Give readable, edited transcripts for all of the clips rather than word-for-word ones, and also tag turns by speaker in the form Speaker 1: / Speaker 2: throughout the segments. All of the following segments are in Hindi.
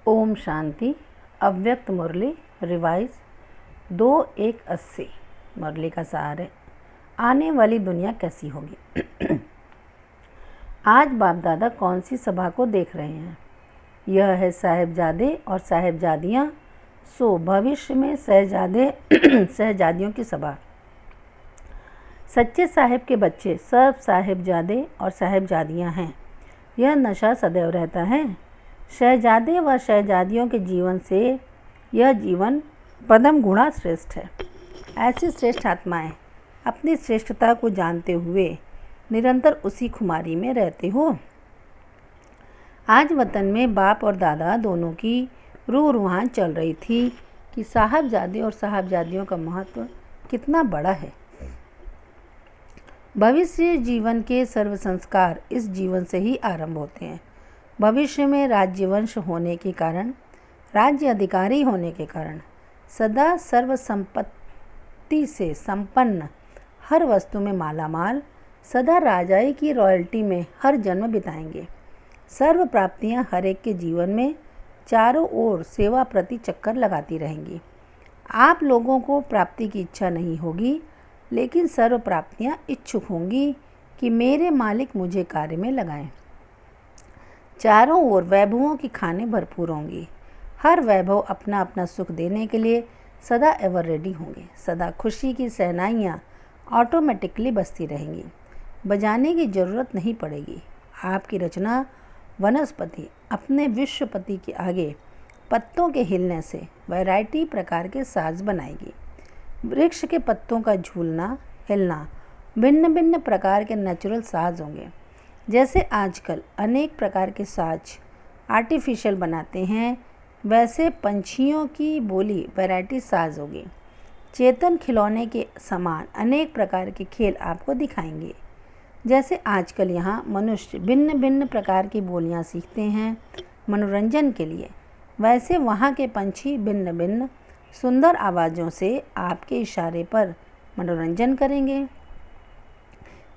Speaker 1: ओम शांति। अव्यक्त मुरली रिवाइज 2/1/80। मुरली का सार है, आने वाली दुनिया कैसी होगी। आज बाप दादा कौन सी सभा को देख रहे हैं? यह है साहेबजादे और साहेबजादियाँ, सो भविष्य में शहजादे शहजादियों की सभा। सच्चे साहेब के बच्चे सब साहेबजादे और साहेबजादियाँ हैं। यह नशा सदैव रहता है। शहजादे व शहजादियों के जीवन से यह जीवन पदम गुणा श्रेष्ठ है। ऐसी श्रेष्ठ आत्माएं अपनी श्रेष्ठता को जानते हुए निरंतर उसी खुमारी में रहते हो। आज वतन में बाप और दादा दोनों की रूह रुहान चल रही थी कि साहबजादे और साहबजादियों का महत्व कितना बड़ा है। भविष्य जीवन के सर्व संस्कार इस जीवन से ही आरंभ होते हैं। भविष्य में राज्यवंश होने के कारण, राज्य अधिकारी होने के कारण सदा सर्व संपत्ति से संपन्न, हर वस्तु में मालामाल, सदा राजाई की रॉयल्टी में हर जन्म बिताएंगे। सर्व प्राप्तियां हर एक के जीवन में चारों ओर सेवा प्रति चक्कर लगाती रहेंगी। आप लोगों को प्राप्ति की इच्छा नहीं होगी, लेकिन सर्व प्राप्तियां इच्छुक होंगी कि मेरे मालिक मुझे कार्य में लगाएं। चारों ओर वैभवों की खानें भरपूर होंगी। हर वैभव अपना अपना सुख देने के लिए सदा एवर रेडी होंगे। सदा खुशी की सहनाइयाँ ऑटोमेटिकली बजती रहेंगी, बजाने की ज़रूरत नहीं पड़ेगी। आपकी रचना वनस्पति अपने विश्वपति के आगे पत्तों के हिलने से वैरायटी प्रकार के साज बनाएगी। वृक्ष के पत्तों का झूलना हिलना भिन्न भिन्न प्रकार के नेचुरल साज होंगे। जैसे आजकल अनेक प्रकार के साज आर्टिफिशियल बनाते हैं, वैसे पंछियों की बोली वैरायटी साज होगी। चेतन खिलौने के समान अनेक प्रकार के खेल आपको दिखाएंगे। जैसे आजकल यहाँ मनुष्य भिन्न भिन्न प्रकार की बोलियाँ सीखते हैं मनोरंजन के लिए, वैसे वहाँ के पंछी भिन्न भिन्न सुंदर आवाज़ों से आपके इशारे पर मनोरंजन करेंगे।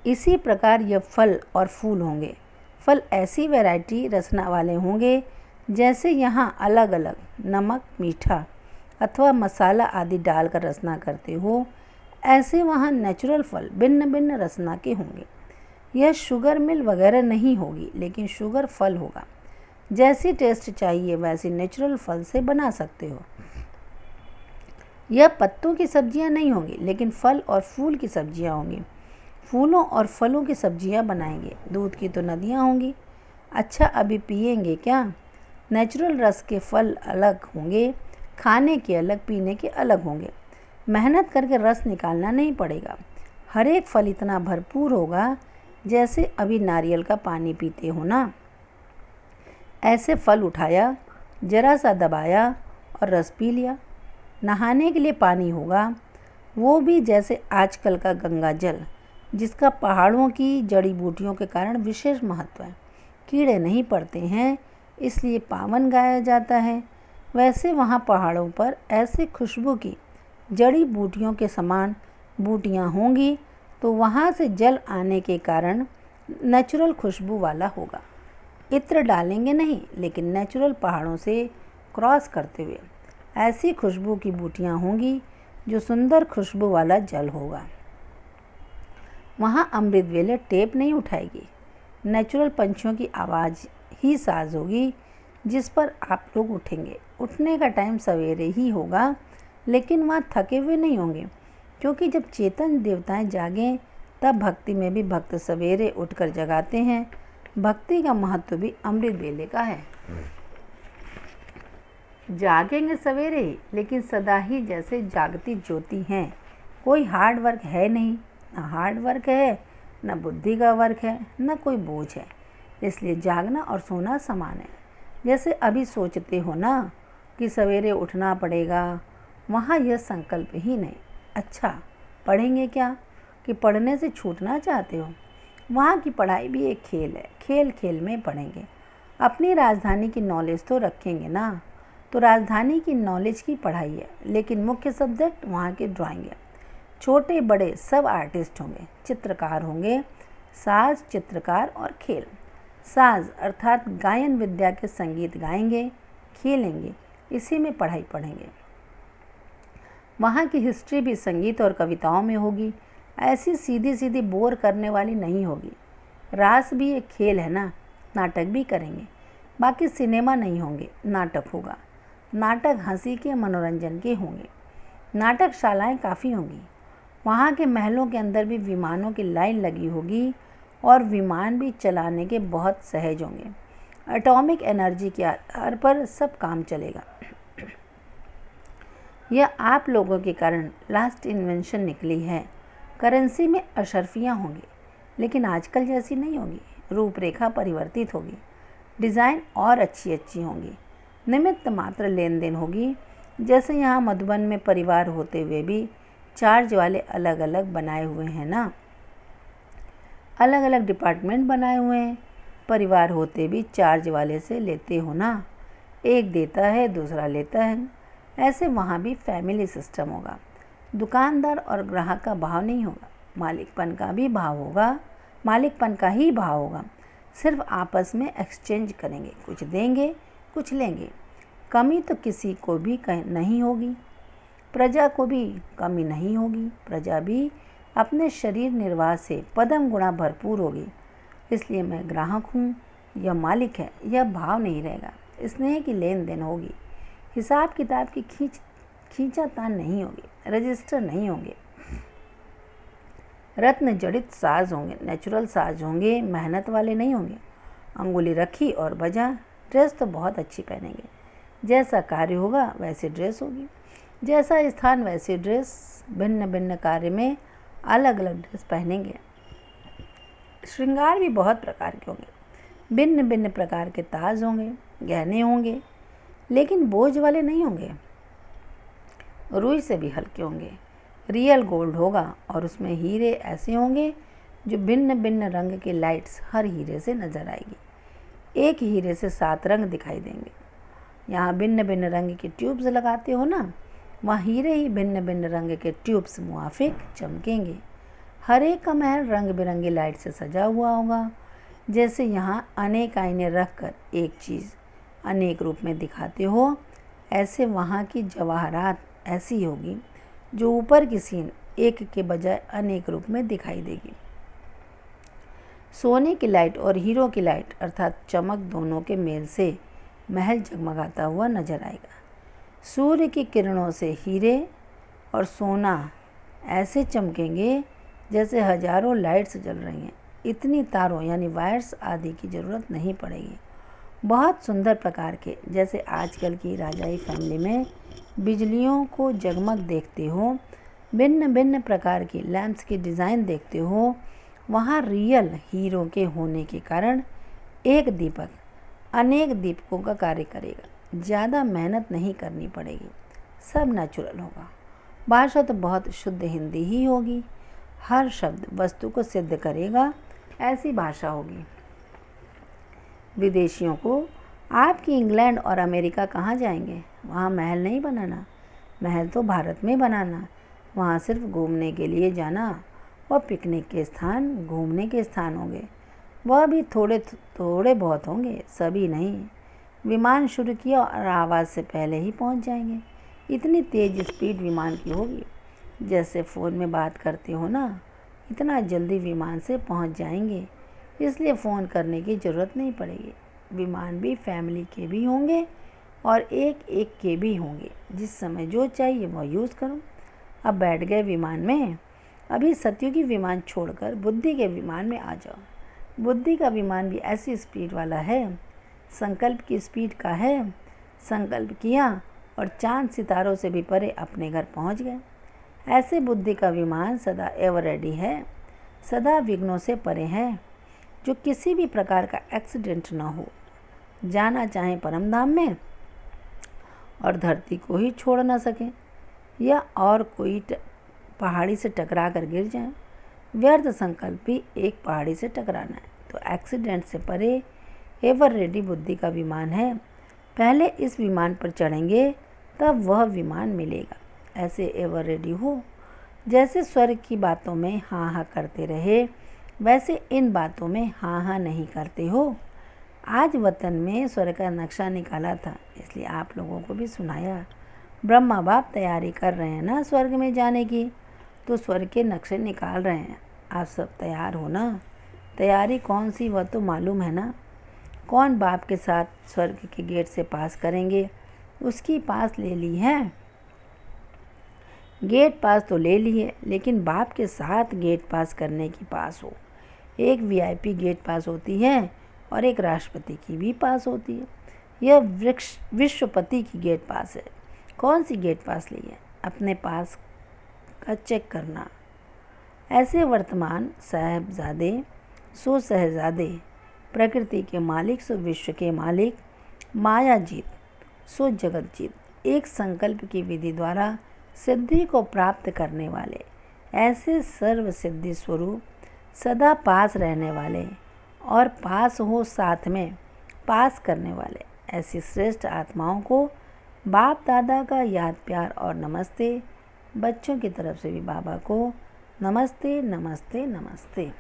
Speaker 1: इसी प्रकार यह फल और फूल होंगे। फल ऐसी वैरायटी रचना वाले होंगे, जैसे यहाँ अलग अलग नमक, मीठा अथवा मसाला आदि डालकर रचना करते हो, ऐसे वहाँ नेचुरल फल भिन्न भिन्न रचना के होंगे। यह शुगर मिल वगैरह नहीं होगी, लेकिन शुगर फल होगा। जैसी टेस्ट चाहिए वैसी नेचुरल फल से बना सकते हो। यह पत्तों की सब्जियां नहीं होंगी, लेकिन फल और फूल की सब्जियां होंगी। फूलों और फलों की सब्जियां बनाएंगे। दूध की तो नदियां होंगी। अच्छा, अभी पिएंगे क्या? नेचुरल रस के फल अलग होंगे, खाने के अलग, पीने के अलग होंगे। मेहनत करके रस निकालना नहीं पड़ेगा। हर एक फल इतना भरपूर होगा जैसे अभी नारियल का पानी पीते हो ना, ऐसे फल उठाया, जरा सा दबाया और रस पी लिया। नहाने के लिए पानी होगा, वो भी जैसे आजकल का गंगा जल, जिसका पहाड़ों की जड़ी बूटियों के कारण विशेष महत्व है। कीड़े नहीं पड़ते हैं, इसलिए पावन गाया जाता है। वैसे वहाँ पहाड़ों पर ऐसे खुशबू की जड़ी बूटियों के समान बूटियाँ होंगी, तो वहाँ से जल आने के कारण नेचुरल खुशबू वाला होगा। इत्र डालेंगे नहीं, लेकिन नेचुरल पहाड़ों से क्रॉस करते हुए ऐसी खुशबू की बूटियाँ होंगी जो सुंदर खुशबू वाला जल होगा। वहाँ अमृत वेले टेप नहीं उठाएगी। नेचुरल पंछियों की आवाज़ ही साज होगी जिस पर आप लोग उठेंगे। उठने का टाइम सवेरे ही होगा, लेकिन वहाँ थके हुए नहीं होंगे, क्योंकि जब चेतन देवताएं जागें तब भक्ति में भी भक्त सवेरे उठकर जगाते हैं। भक्ति का महत्व भी अमृत वेले का है। जागेंगे सवेरे ही, लेकिन सदा ही जैसे जागती ज्योति हैं। कोई हार्ड वर्क है नहीं, ना हार्ड वर्क है, ना बुद्धि का वर्क है, ना कोई बोझ है। इसलिए जागना और सोना समान है। जैसे अभी सोचते हो ना कि सवेरे उठना पड़ेगा, वहाँ यह संकल्प ही नहीं। अच्छा, पढ़ेंगे क्या? कि पढ़ने से छूटना चाहते हो? वहाँ की पढ़ाई भी एक खेल है। खेल खेल में पढ़ेंगे। अपनी राजधानी की नॉलेज तो रखेंगे ना, तो राजधानी की नॉलेज की पढ़ाई है, लेकिन मुख्य सब्जेक्ट वहाँ की ड्राइंग है। छोटे बड़े सब आर्टिस्ट होंगे, चित्रकार होंगे। साज, चित्रकार और खेल। साज अर्थात गायन विद्या के संगीत गाएंगे, खेलेंगे, इसी में पढ़ाई पढ़ेंगे। वहाँ की हिस्ट्री भी संगीत और कविताओं में होगी, ऐसी सीधी सीधी बोर करने वाली नहीं होगी। रास भी एक खेल है ना, नाटक भी करेंगे। बाकी सिनेमा नहीं होंगे, नाटक होगा। नाटक हंसी के, मनोरंजन के होंगे। नाटकशालाएं काफ़ी होंगी। वहाँ के महलों के अंदर भी विमानों की लाइन लगी होगी और विमान भी चलाने के बहुत सहज होंगे। एटॉमिक एनर्जी के आधार पर सब काम चलेगा। यह आप लोगों के कारण लास्ट इन्वेंशन निकली है। करेंसी में अशर्फियाँ होंगी, लेकिन आजकल जैसी नहीं होगी। रूपरेखा परिवर्तित होगी, डिज़ाइन और अच्छी अच्छी होंगी। निमित्त मात्र लेन देन होगी। जैसे यहाँ मधुबन में परिवार होते हुए भी चार्ज वाले अलग अलग बनाए हुए हैं ना, अलग अलग डिपार्टमेंट बनाए हुए हैं। परिवार होते भी चार्ज वाले से लेते हो ना, एक देता है दूसरा लेता है। ऐसे वहाँ भी फैमिली सिस्टम होगा। दुकानदार और ग्राहक का भाव नहीं होगा, मालिकपन का भी भाव होगा, मालिकपन का ही भाव होगा। सिर्फ आपस में एक्सचेंज करेंगे, कुछ देंगे कुछ लेंगे। कमी तो किसी को भी नहीं होगी, प्रजा को भी कमी नहीं होगी। प्रजा भी अपने शरीर निर्वाह से पदम गुणा भरपूर होगी। इसलिए मैं ग्राहक हूँ, यह मालिक है, यह भाव नहीं रहेगा। स्नेह की लेन देन होगी। हिसाब किताब की खींचातान नहीं होगी, रजिस्टर नहीं होंगे। रत्न जड़ित साज होंगे, नेचुरल साज होंगे, मेहनत वाले नहीं होंगे। अंगुली रखी और बजा। ड्रेस तो बहुत अच्छी पहनेंगे। जैसा कार्य होगा वैसे ड्रेस होगी, जैसा स्थान वैसे ड्रेस। भिन्न भिन्न कार्य में अलग अलग ड्रेस पहनेंगे। श्रृंगार भी बहुत प्रकार के होंगे। भिन्न भिन्न प्रकार के ताज होंगे, गहने होंगे, लेकिन बोझ वाले नहीं होंगे। रुई से भी हल्के होंगे। रियल गोल्ड होगा और उसमें हीरे ऐसे होंगे जो भिन्न भिन्न रंग के लाइट्स हर हीरे से नज़र आएगी। एक हीरे से 7 रंग दिखाई देंगे। यहाँ भिन्न भिन्न रंग के ट्यूब्स लगाते हो ना, वहाँ हीरे ही भिन्न भिन्न रंग के ट्यूब्स मुआफिक चमकेंगे। हर एक का महल रंग बिरंगी लाइट से सजा हुआ होगा। जैसे यहाँ अनेक आईने रख कर एक चीज़ अनेक रूप में दिखाते हो, ऐसे वहाँ की जवाहरात ऐसी होगी जो ऊपर की सीन एक के बजाय अनेक रूप में दिखाई देगी। सोने की लाइट और हीरो की लाइट अर्थात चमक दोनों के मेल से महल जगमगाता हुआ नजर आएगा। सूर्य की किरणों से हीरे और सोना ऐसे चमकेंगे जैसे हजारों लाइट्स जल रही हैं। इतनी तारों यानी वायर्स आदि की ज़रूरत नहीं पड़ेगी। बहुत सुंदर प्रकार के, जैसे आजकल की राजाई फैमिली में बिजलियों को जगमग देखते हो, भिन्न भिन्न प्रकार की लैंप्स की डिज़ाइन देखते हो, वहाँ रियल हीरो के होने के कारण एक दीपक अनेक दीपकों का कार्य करेगा। ज़्यादा मेहनत नहीं करनी पड़ेगी, सब नेचुरल होगा। भाषा तो बहुत शुद्ध हिंदी ही होगी। हर शब्द वस्तु को सिद्ध करेगा, ऐसी भाषा होगी। विदेशियों को आपकी इंग्लैंड और अमेरिका कहाँ जाएंगे? वहाँ महल नहीं बनाना, महल तो भारत में बनाना। वहाँ सिर्फ घूमने के लिए जाना और पिकनिक के स्थान, घूमने के स्थान होंगे। वह भी थोड़े थोड़े बहुत होंगे, सभी नहीं। विमान शुरू किया और आवाज़ से पहले ही पहुँच जाएंगे। इतनी तेज़ स्पीड विमान की होगी, जैसे फ़ोन में बात करते हो ना, इतना जल्दी विमान से पहुँच जाएंगे। इसलिए फ़ोन करने की ज़रूरत नहीं पड़ेगी। विमान भी फैमिली के भी होंगे और एक एक के भी होंगे। जिस समय जो चाहिए वह यूज़ करो। अब बैठ गए विमान में, अभी सत्युगी विमान छोड़कर बुद्धि के विमान में आ जाओ। बुद्धि का विमान भी ऐसी स्पीड वाला है, संकल्प की स्पीड का है। संकल्प किया और चांद सितारों से भी परे अपने घर पहुंच गए। ऐसे बुद्धि का विमान सदा एवर रेडी है, सदा विघ्नों से परे है, जो किसी भी प्रकार का एक्सीडेंट ना हो। जाना चाहे परम धाम में और धरती को ही छोड़ ना सके, या और कोई पहाड़ी से टकरा कर गिर जाए। व्यर्थ संकल्प भी एक पहाड़ी से टकराना है, तो एक्सीडेंट से परे एवर रेडी बुद्धि का विमान है। पहले इस विमान पर चढ़ेंगे तब वह विमान मिलेगा। ऐसे एवर रेडी हो। जैसे स्वर्ग की बातों में हाँ हाँ करते रहे, वैसे इन बातों में हाँ हाँ नहीं करते हो। आज वतन में स्वर्ग का नक्शा निकाला था, इसलिए आप लोगों को भी सुनाया। ब्रह्मा बाप तैयारी कर रहे हैं ना स्वर्ग में जाने की, तो स्वर्ग के नक्शे निकाल रहे हैं। आप सब तैयार हो ना? तैयारी कौन सी वह तो मालूम है ना। कौन बाप के साथ स्वर्ग के गेट से पास करेंगे, उसकी पास ले ली है। गेट पास तो ले ली है, लेकिन बाप के साथ गेट पास करने की पास हो। एक वीआईपी गेट पास होती है और एक राष्ट्रपति की भी पास होती है। यह विश्वपति की गेट पास है। कौन सी गेट पास ली है, अपने पास का चेक करना। ऐसे वर्तमान साहबजादे सो शहजादे, प्रकृति के मालिक सो विश्व के मालिक, माया जीत सो जगत जीत, एक संकल्प की विधि द्वारा सिद्धि को प्राप्त करने वाले, ऐसे सर्व सिद्धि स्वरूप सदा पास रहने वाले और पास हो साथ में पास करने वाले, ऐसी श्रेष्ठ आत्माओं को बाप दादा का याद प्यार और नमस्ते। बच्चों की तरफ से भी बाबा को नमस्ते नमस्ते नमस्ते।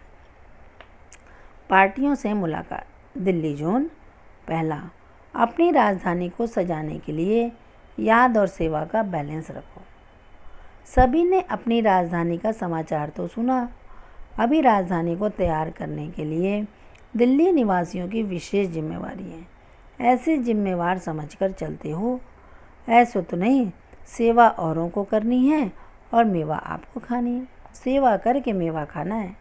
Speaker 1: पार्टियों से मुलाकात। दिल्ली जोन। पहला, अपनी राजधानी को सजाने के लिए याद और सेवा का बैलेंस रखो। सभी ने अपनी राजधानी का समाचार तो सुना। अभी राजधानी को तैयार करने के लिए दिल्ली निवासियों की विशेष जिम्मेवारी है। ऐसे जिम्मेवार समझकर चलते हो। ऐसे तो नहीं, सेवा औरों को करनी है और मेवा आपको खानी है। सेवा करके मेवा खाना है।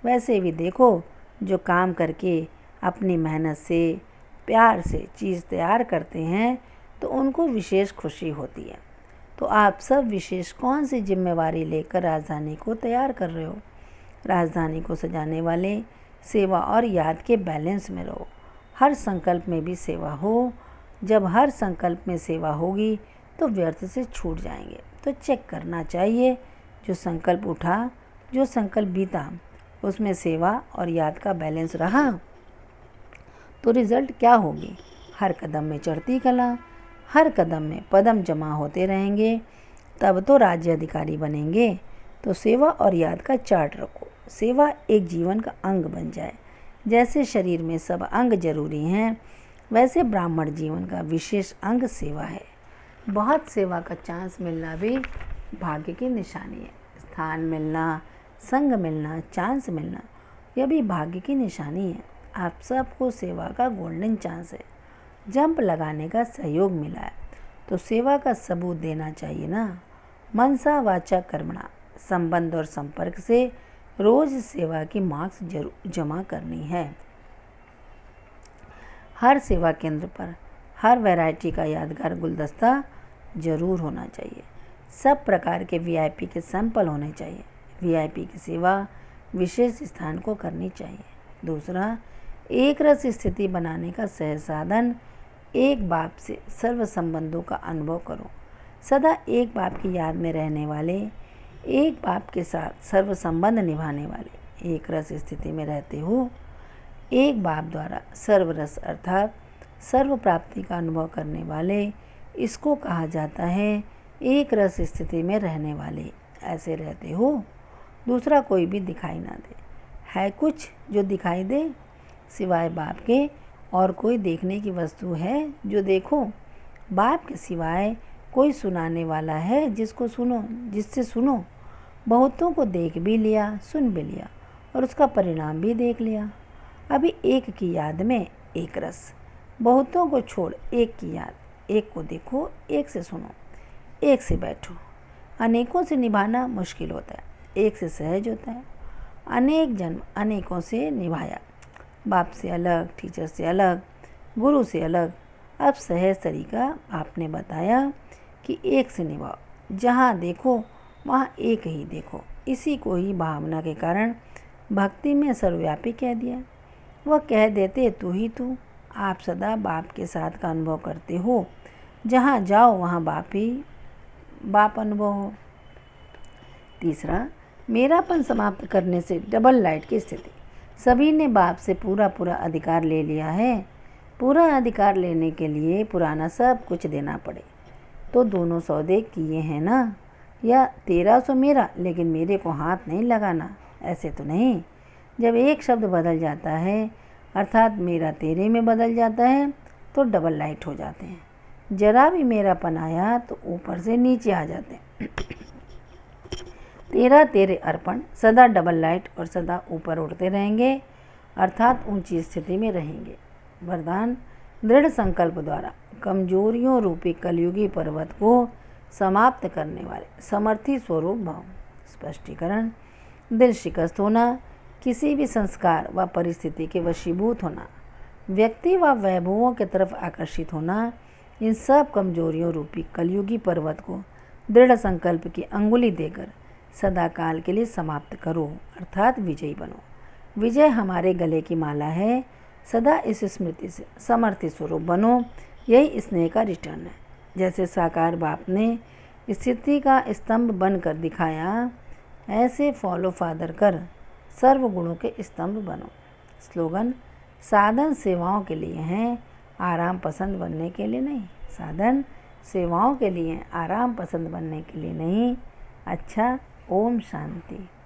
Speaker 1: वैसे भी देखो, जो काम करके अपनी मेहनत से प्यार से चीज़ तैयार करते हैं तो उनको विशेष खुशी होती है। तो आप सब विशेष कौन सी जिम्मेवारी लेकर राजधानी को तैयार कर रहे हो? राजधानी को सजाने वाले सेवा और याद के बैलेंस में रहो। हर संकल्प में भी सेवा हो। जब हर संकल्प में सेवा होगी तो व्यर्थ से छूट जाएंगे। तो चेक करना चाहिए, जो संकल्प उठा, जो संकल्प बीता, उसमें सेवा और याद का बैलेंस रहा तो रिज़ल्ट क्या होगी? हर कदम में चढ़ती कला, हर कदम में पदम जमा होते रहेंगे, तब तो राज्य अधिकारी बनेंगे। तो सेवा और याद का चार्ट रखो। सेवा एक जीवन का अंग बन जाए। जैसे शरीर में सब अंग जरूरी हैं, वैसे ब्राह्मण जीवन का विशेष अंग सेवा है। बहुत सेवा का चांस मिलना भी भाग्य की निशानी है। स्थान मिलना, संग मिलना, चांस मिलना, यह भी भाग्य की निशानी है। आप सबको सेवा का गोल्डन चांस है। जंप लगाने का सहयोग मिला है तो सेवा का सबूत देना चाहिए ना। मनसा वाचा कर्मणा, संबंध और संपर्क से रोज सेवा की मार्क्स जमा करनी है। हर सेवा केंद्र पर हर वैरायटी का यादगार गुलदस्ता जरूर होना चाहिए। सब प्रकार के वीआईपी के सैंपल होने चाहिए। वीआईपी की सेवा विशेष स्थान को करनी चाहिए। दूसरा, एक रस स्थिति बनाने का सहज साधन, एक बाप से सर्व संबंधों का अनुभव करो। सदा एक बाप की याद में रहने वाले, एक बाप के साथ सर्व संबंध निभाने वाले, एक रस स्थिति में रहते हो। एक बाप द्वारा सर्व रस अर्थात सर्व प्राप्ति का अनुभव करने वाले, इसको कहा जाता है एक रस स्थिति में रहने वाले। ऐसे रहते हो, दूसरा कोई भी दिखाई ना दे। है कुछ जो दिखाई दे सिवाय बाप के? और कोई देखने की वस्तु है जो देखो? बाप के सिवाय कोई सुनाने वाला है जिससे सुनो? बहुतों को देख भी लिया, सुन भी लिया और उसका परिणाम भी देख लिया। अभी एक की याद में एक रस, बहुतों को छोड़ एक की याद। एक को देखो, एक से सुनो, एक से बैठो। अनेकों से निभाना मुश्किल होता है, एक से सहज होता है। अनेक जन्म अनेकों से निभाया, बाप से अलग, टीचर से अलग, गुरु से अलग। अब सहज तरीका आपने बताया कि एक से निभाओ। जहाँ देखो वहाँ एक ही देखो। इसी को ही भावना के कारण भक्ति में सर्वव्यापी कह दिया। वह कह देते तू ही तू। आप सदा बाप के साथ का अनुभव करते हो। जहाँ जाओ वहाँ बाप अनुभव हो। तीसरा, मेरापन समाप्त करने से डबल लाइट की स्थिति। सभी ने बाप से पूरा अधिकार ले लिया है। पूरा अधिकार लेने के लिए पुराना सब कुछ देना पड़े तो दोनों सौदे किए हैं ना। या 1300 मेरा लेकिन मेरे को हाथ नहीं लगाना, ऐसे तो नहीं। जब एक शब्द बदल जाता है अर्थात मेरा तेरे में बदल जाता है तो डबल लाइट हो जाते हैं। जरा भी मेरापन आया तो ऊपर से नीचे आ जाते हैं। तेरा तेरे अर्पण सदा डबल लाइट और सदा ऊपर उड़ते रहेंगे, अर्थात ऊंची स्थिति में रहेंगे। वरदान, दृढ़ संकल्प द्वारा कमजोरियों रूपी कलयुगी पर्वत को समाप्त करने वाले समर्थी स्वरूप भाव। स्पष्टीकरण, दिल शिकस्त होना, किसी भी संस्कार व परिस्थिति के वशीभूत होना, व्यक्ति व वैभवों की तरफ आकर्षित होना, इन सब कमजोरियों रूपी कलयुगी पर्वत को दृढ़ संकल्प की अंगुली देकर सदा काल के लिए समाप्त करो, अर्थात विजयी बनो। विजय हमारे गले की माला है, सदा इस स्मृति से समर्थी स्वरूप बनो, यही स्नेह का रिटर्न है। जैसे साकार बाप ने स्थिति का स्तंभ बनकर दिखाया, ऐसे फॉलो फादर कर सर्व गुणों के स्तंभ बनो। स्लोगन, साधन सेवाओं के लिए हैं, आराम पसंद बनने के लिए नहीं। साधन सेवाओं के लिए, आराम पसंद बनने के लिए नहीं। अच्छा, ओम शांति।